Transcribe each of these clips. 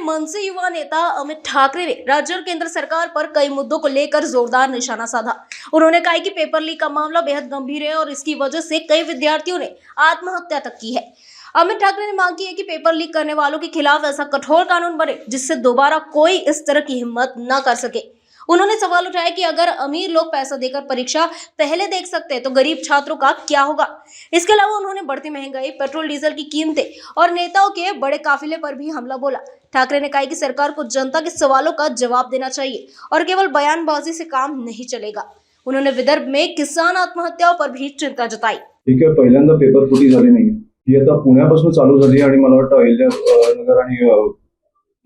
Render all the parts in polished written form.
मनसे युवा नेता अमित ठाकरे ने राज्य और केंद्र सरकार पर कई मुद्दों को लेकर जोरदार निशाना साधा। उन्होंने कहा कि पेपर लीक का मामला बेहद गंभीर है और इसकी वजह से कई विद्यार्थियों ने आत्महत्या तक की है। अमित ठाकरे ने मांग की है कि पेपर लीक करने वालों के खिलाफ ऐसा कठोर कानून बने जिससे दोबारा कोई इस तरह की हिम्मत न कर सके। उन्होंने सवाल उठाया कि अगर अमीर लोग पैसा देकर परीक्षा पहले देख सकते हैं तो गरीब छात्रों का क्या होगा। इसके अलावा उन्होंने बढ़ती महंगाई, पेट्रोल डीजल की कीमतें और नेताओं के बड़े काफिले पर भी हमला बोला। ठाकरे ने कहा कि सरकार को जनता के सवालों का जवाब देना चाहिए और केवल बयानबाजी से काम नहीं चलेगा। उन्होंने विदर्भ में किसान आत्महत्याओं पर भी चिंता जताई। ठीक आहे, पहिल्यांदा पेपर फुटी झाली नाही, ही आता पुण्यापासून चालू झाली आणि मला वाटतं अहिल्यानगर आणि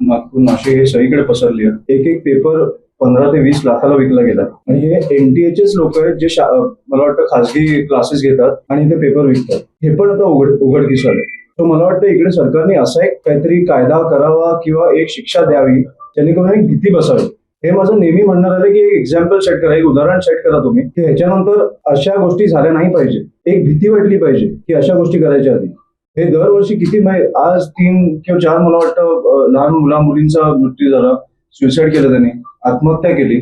नागपूर, नाशिक हे सगळीकडे पसरली आहे। एक एक पेपर 15 ते 20 लाखाला विकला गेला आणि हे एनटीएचेच लोक आहेत जे मला वाटतं खासगी क्लासेस घेतात आणि ते पेपर विकतात। हे पण आता उघडकीस आलं। तर मला वाटतं इकडे सरकारने असा एक काहीतरी कायदा करावा किंवा एक शिक्षा द्यावी जेणेकरून एक भीती बसावी। हे माझं नेहमी म्हणणं आहे की एक एक्झाम्पल सेट करा, एक उदाहरण सेट करा तुम्ही की ह्याच्यानंतर अशा गोष्टी झाल्या नाही पाहिजे। एक भीती वाटली पाहिजे की अशा गोष्टी करायच्या आधी। हे दरवर्षी किती आज 3 किंवा 4 मला वाटतं लहान मुलींचा मृत्यू झाला, सुसाईड केलं, त्यांनी आत्महत्या केली,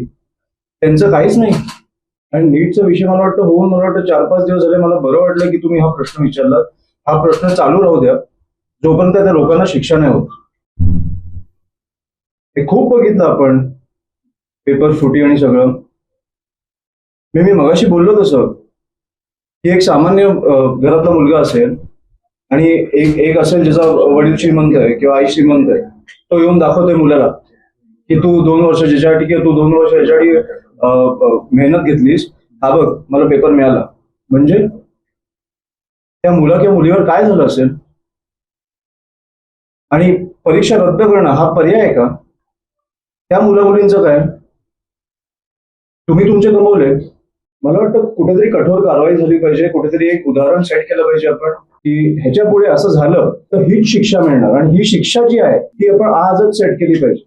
त्यांचं काहीच नाही। आणि नीटचा विषय मला वाटतं होऊन मला वाटतं 4-5 दिवस झाले। मला बरं वाटलं की तुम्ही हा प्रश्न विचारला। हा प्रश्न चालू राहू द्या जोपर्यंत त्या लोकांना शिक्षा नाही होत। हे खूप बघितलं आपण, पेपर फुटी आणि सगळं। मी मगाशी बोललो तसं की एक सामान्य घरातला मुलगा असेल आणि एक असेल ज्याचा वडील श्रीमंत आहे किंवा आई श्रीमंत आहे, तो येऊन दाखवतोय मुलाला की तू 2 वर्ष ज्याच्यासाठी किंवा तू 2 वर्ष याच्यासाठी मेहनत घेतलीस, हा बघ मला पेपर मिळाला। म्हणजे त्या मुला किंवा मुलीवर काय झालं असेल? आणि परीक्षा रद्द करणं हा पर्याय आहे का? त्या मुलामुलींचं काय? तुम्ही तुमचे कमवले। मला वाटतं कुठेतरी कठोर कारवाई झाली पाहिजे, कुठेतरी एक उदाहरण सेट केलं पाहिजे आपण की ह्याच्या पुढे असं झालं तर हीच शिक्षा मिळणार आणि ही शिक्षा जी आहे ती आपण आजच सेट केली पाहिजे।